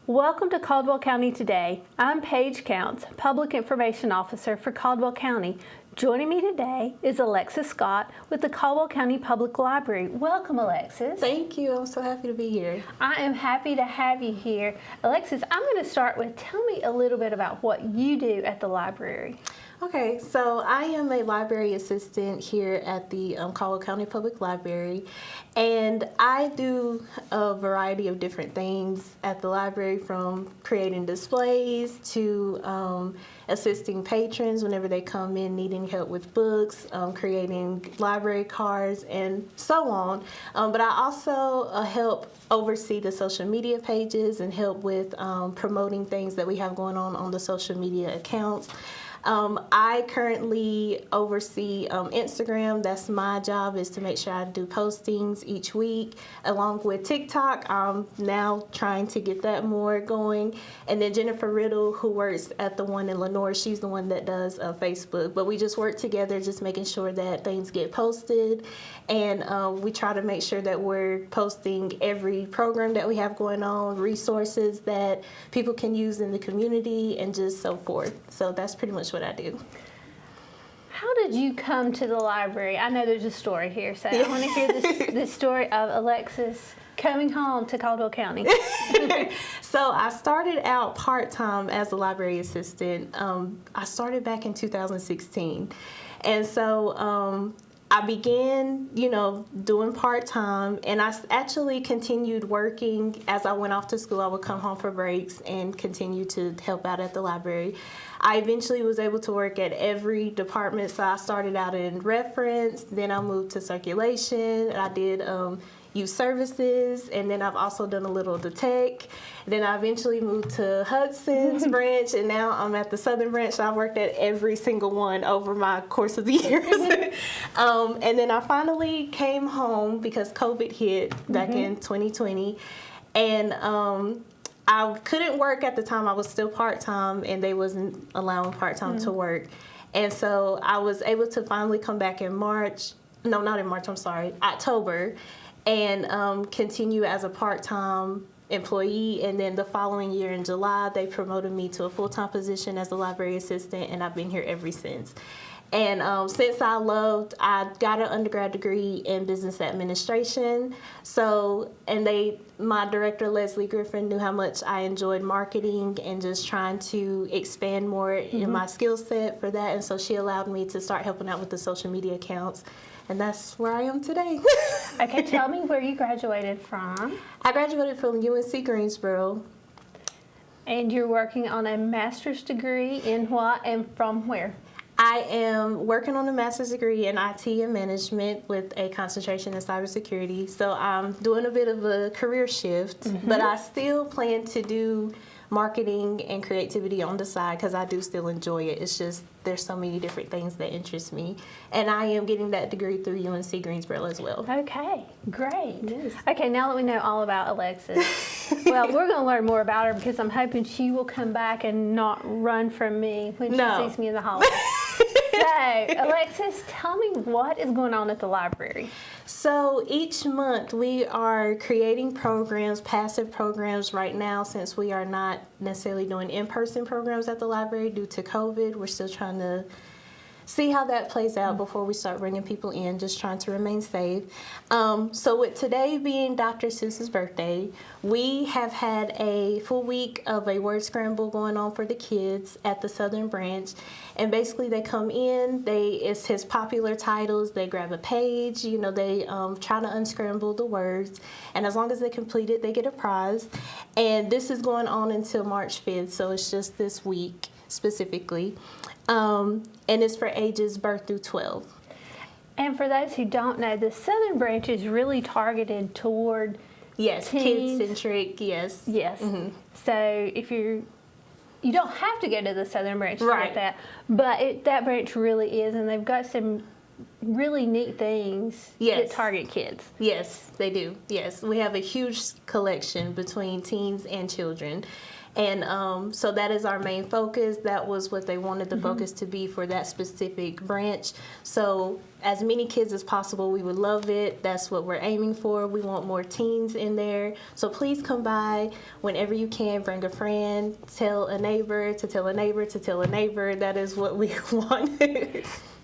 Welcome to Caldwell County Today. I'm Paige Counts, Public Information Officer for Caldwell County. Joining me today is Alexis Scott with the Caldwell County Public Library. Welcome, Alexis. Thank you. I'm so happy to be here. I am happy to have you here. Alexis, I'm going to start with, tell me a little bit about what you do at the library. Okay, so I am a library assistant here at the Caldwell County Public Library, and I do a variety of different things at the library, from creating displays to assisting patrons whenever they come in needing help with books, creating library cards, and so on. But I also help oversee the social media pages and help with promoting things that we have going on the social media accounts. I currently oversee Instagram. That's my job, is to make sure I do postings each week, along with TikTok. I'm now trying to get that more going. And then Jennifer Riddle, who works at the one in Lenore, she's the one that does Facebook. But we just work together, just making sure that things get posted. And we try to make sure that we're posting every program that we have going on, resources that people can use in the community, and just so forth. So that's pretty much what I do. How did you come to the library? I know there's a story here, so I want to hear this story of Alexis coming home to Caldwell County. So I started out part-time as a library assistant. I started back in 2016. And so I began, doing part-time, and I actually continued working as I went off to school. I would come home for breaks and continue to help out at the library. I eventually was able to work at every department. So I started out in reference, then I moved to circulation, I did youth services, and then I've also done a little of the tech. Then I eventually moved to Hudson's branch, and now I'm at the Southern branch. So I worked at every single one over my course of the years. And then I finally came home because COVID hit back in 2020. And I couldn't work at the time. I was still part-time, and they wasn't allowing part-time to work. And so I was able to finally come back in October, and continue as a part-time employee. And then the following year in July, they promoted me to a full-time position as a library assistant, and I've been here ever since. And since I got an undergrad degree in business administration. So, my director, Leslie Griffin, knew how much I enjoyed marketing and just trying to expand more in my skill set for that. And so she allowed me to start helping out with the social media accounts. And that's where I am today. Okay, tell me where you graduated from. I graduated from UNC Greensboro. And you're working on a master's degree in what and from where? I am working on a master's degree in IT and management with a concentration in cybersecurity. So I'm doing a bit of a career shift, but I still plan to do marketing and creativity on the side because I do still enjoy it. It's just there's so many different things that interest me. And I am getting that degree through UNC Greensboro as well. Okay, great. Yes. Okay, now that we know all about Alexis, well, we're going to learn more about her because I'm hoping she will come back and not run from me when she sees me in the hallway. So, Alexis, tell me what is going on at the library. So each month we are creating programs, passive programs right now, since we are not necessarily doing in-person programs at the library due to COVID. We're still trying to see how that plays out before we start bringing people in, just trying to remain safe. So with today being Dr. Seuss's birthday, we have had a full week of a word scramble going on for the kids at the Southern branch. And basically they come in, it's his popular titles, they grab a page, they try to unscramble the words. And as long as they complete it, they get a prize. And this is going on until March 5th, so it's just this week specifically. And it's for ages birth through 12. And for those who don't know, the Southern branch is really targeted toward teens. Kid-centric, yes. Yes. So if you don't have to go to the Southern branch to get that, but that branch really is, and they've got some really neat things that target kids. Yes, they do. Yes, we have a huge collection between teens and children. And so that is our main focus. That was what they wanted the focus to be for that specific branch. So as many kids as possible, we would love it. That's what we're aiming for. We want more teens in there. So please come by whenever you can. Bring a friend, tell a neighbor, to tell a neighbor, to tell a neighbor. That is what we want.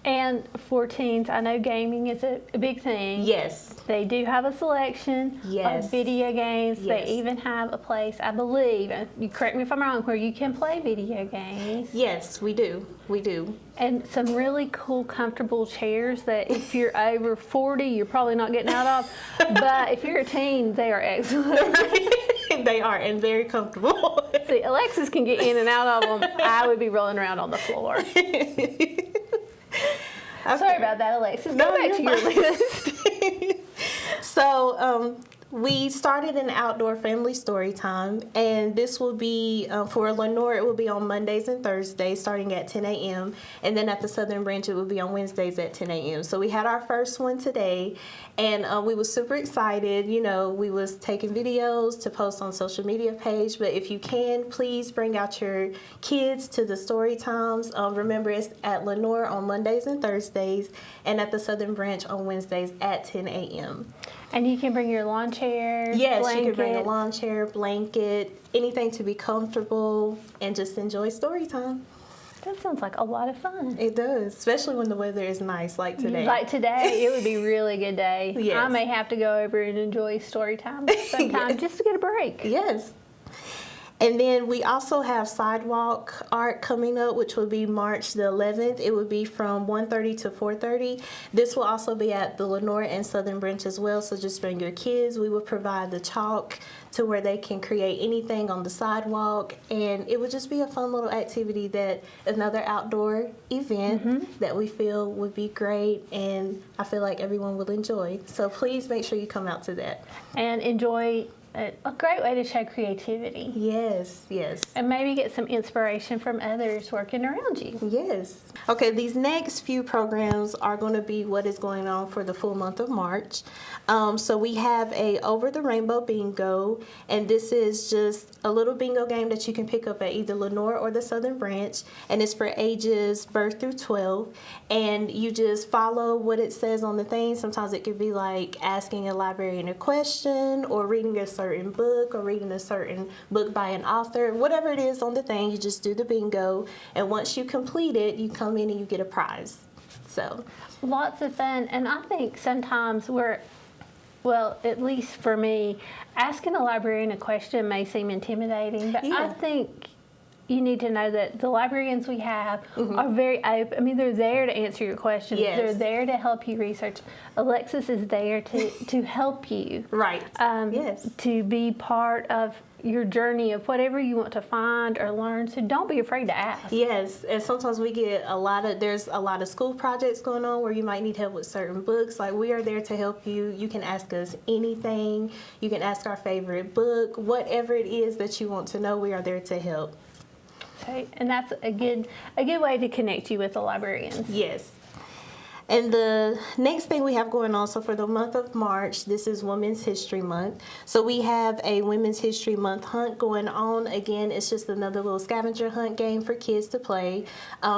And for teens, I know gaming is a big thing. Yes. They do have a selection of video games. Yes. They even have a place, I believe, and you correct me if I'm wrong, where you can play video games. Yes, we do. We do. And some really cool, comfortable chairs that if you're over 40, you're probably not getting out of. But if you're a teen, they are excellent. They are, and very comfortable. See, Alexis can get in and out of them. I would be rolling around on the floor. Okay. Sorry about that, Alexis. Go back to your list. So we started an outdoor family story time, and this will be, for Lenore, it will be on Mondays and Thursdays starting at 10 a.m. And then at the Southern Branch, it will be on Wednesdays at 10 a.m. So we had our first one today, and we were super excited. You know, we was taking videos to post on social media page, but if you can, please bring out your kids to the story times. Remember, it's at Lenore on Mondays and Thursdays, and at the Southern Branch on Wednesdays at 10 a.m. And you can bring your lawn chair, yes, blankets. You can bring a lawn chair, blanket, anything to be comfortable and just enjoy story time. That sounds like a lot of fun. It does, especially when the weather is nice like today. Like today, it would be a really good day. Yes. I may have to go over and enjoy story time sometime just to get a break. Yes. And then we also have Sidewalk Art coming up, which will be March the 11th. It will be from 1:30 to 4:30. This will also be at the Lenore and Southern Branch as well, so just bring your kids. We will provide the chalk to where they can create anything on the sidewalk, and it would just be a fun little activity, that another outdoor event that we feel would be great, and I feel like everyone will enjoy. So please make sure you come out to that. And enjoy. A great way to show creativity. Yes, yes. And maybe get some inspiration from others working around you. Yes. Okay, these next few programs are going to be what is going on for the full month of March. So we have a Over the Rainbow Bingo, and this is just a little bingo game that you can pick up at either Lenore or the Southern Branch, and it's for ages birth through 12, and you just follow what it says on the thing. Sometimes it could be like asking a librarian a question, or reading a certain book, or reading a certain book by an author. Whatever it is on the thing, you just do the bingo, and once you complete it, you come in and you get a prize. So lots of fun. And I think sometimes well, at least for me, asking a librarian a question may seem intimidating, but I think you need to know that the librarians we have are very open. I mean, they're there to answer your questions. Yes. They're there to help you research. Alexis is there to help you. Right. Yes. To be part of your journey of whatever you want to find or learn. So don't be afraid to ask. Yes, and sometimes we get there's a lot of school projects going on where you might need help with certain books. Like, we are there to help you. You can ask us anything. You can ask our favorite book. Whatever it is that you want to know, we are there to help. Okay, and that's a good way to connect you with the librarians. Yes. And the next thing we have going on, so for the month of March, this is Women's History Month. So we have a Women's History Month hunt going on. Again, it's just another little scavenger hunt game for kids to play.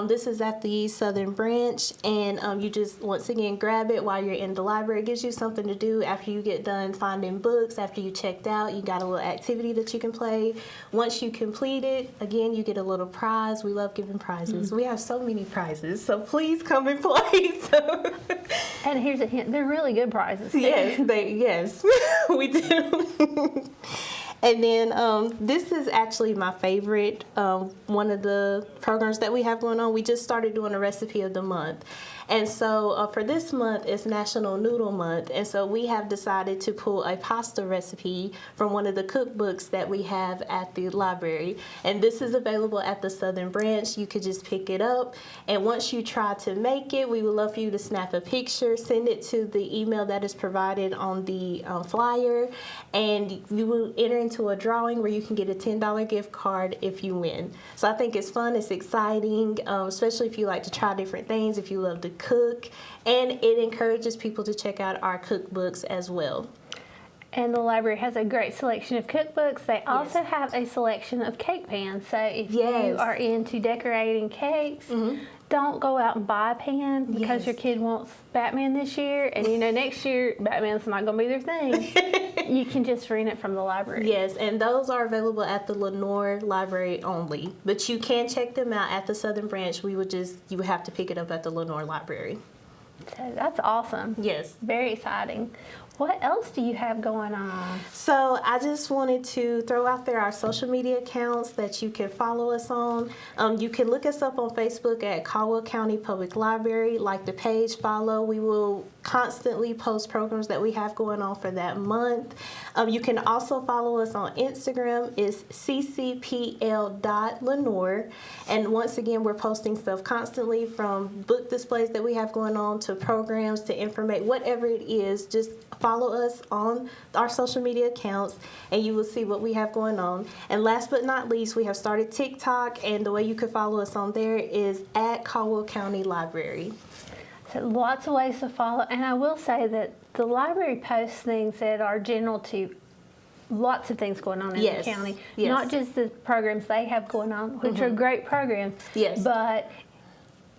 This is at the Southern Branch, and you just, once again, grab it while you're in the library. It gives you something to do after you get done finding books, after you checked out. You got a little activity that you can play. Once you complete it, again, you get a little prize. We love giving prizes. We have so many prizes, so please come and play. And here's a hint: they're really good prizes. Yes, we do. And then this is actually my favorite, one of the programs that we have going on. We just started doing a recipe of the month. And so for this month, it's National Noodle Month. And so we have decided to pull a pasta recipe from one of the cookbooks that we have at the library. And this is available at the Southern Branch. You could just pick it up. And once you try to make it, we would love for you to snap a picture, send it to the email that is provided on the flyer, and you will enter into into a drawing where you can get a $10 gift card if you win. So I think it's fun, it's exciting, especially if you like to try different things, if you love to cook, and it encourages people to check out our cookbooks as well. And the library has a great selection of cookbooks. They also have a selection of cake pans. So if you are into decorating cakes, don't go out and buy a pan because your kid wants Batman this year, and next year Batman's not going to be their thing. You can just rent it from the library. Yes, and those are available at the Lenoir Library only, but you can check them out at the Southern Branch. You would have to pick it up at the Lenoir Library. So that's awesome. Yes. Very exciting. What else do you have going on? So I just wanted to throw out there our social media accounts that you can follow us on. You can look us up on Facebook at Caldwell County Public Library. Like the page, follow. We will constantly post programs that we have going on for that month. You can also follow us on Instagram. It's ccpl.lenoir. And once again, we're posting stuff constantly, from book displays that we have going on to programs to information, whatever it is. Just follow us on our social media accounts and you will see what we have going on. And last but not least, we have started TikTok, and the way you can follow us on there is at Caldwell County Library. So lots of ways to follow, and I will say that the library posts things that are general to lots of things going on in the county, not just the programs they have going on, which are great programs, but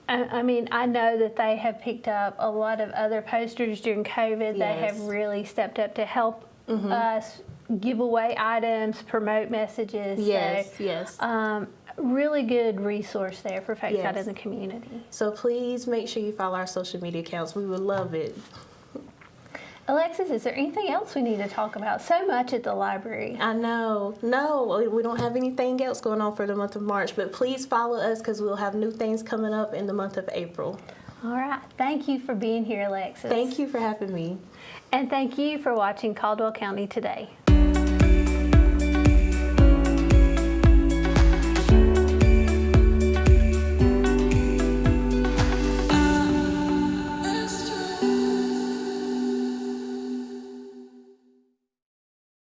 I mean, I know that they have picked up a lot of other posters during COVID. They have really stepped up to help us give away items, promote messages. Really good resource there for folks out in the community. So please make sure you follow our social media accounts. We would love it. Alexis, is there anything else we need to talk about? So much at the library. I know. No, we don't have anything else going on for the month of March, but please follow us because we'll have new things coming up in the month of April. All right. Thank you for being here, Alexis. Thank you for having me. And thank you for watching Caldwell County Today.